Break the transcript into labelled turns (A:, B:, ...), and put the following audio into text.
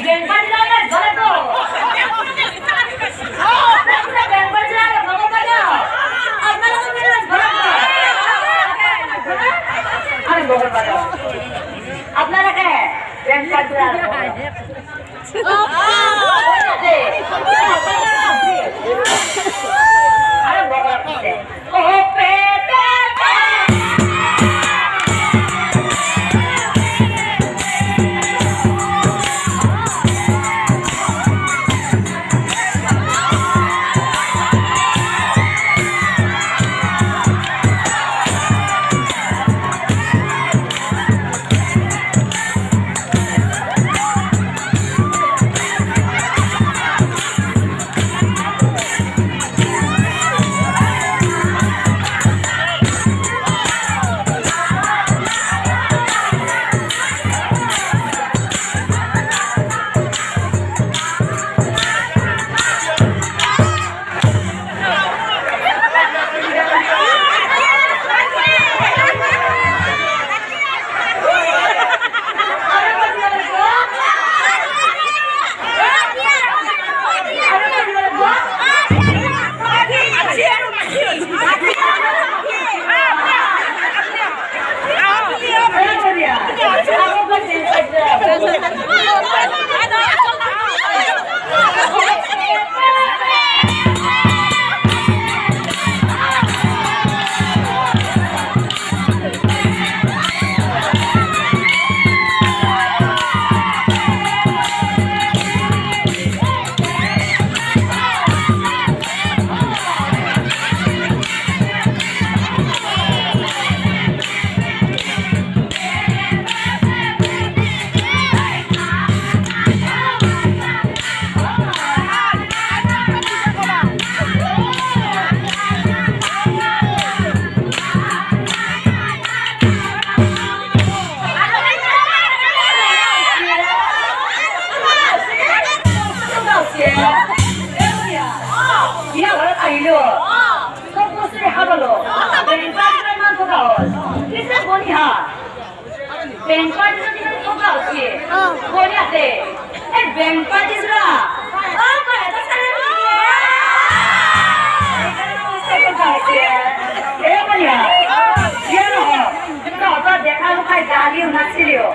A: bank party যাবে ধরে তো আপনারা ব্যাংক পার্টি যাবে ভগবান আপনারা তো মেরে ধরে আরে ভগবান আপনারা কে ব্যাংক পার্টি যাবে আরে ভগবান ও পেটে ব্যাংক পার্টি যদি কথা হচ্ছে বলি আছে এই ব্যাংক পার্টি জরা ও মানে তো সালে এখানে বুঝতে কথা হচ্ছে এ বলিয়া কেন তো তো দেখা লোকাই জালিও নাছিলিও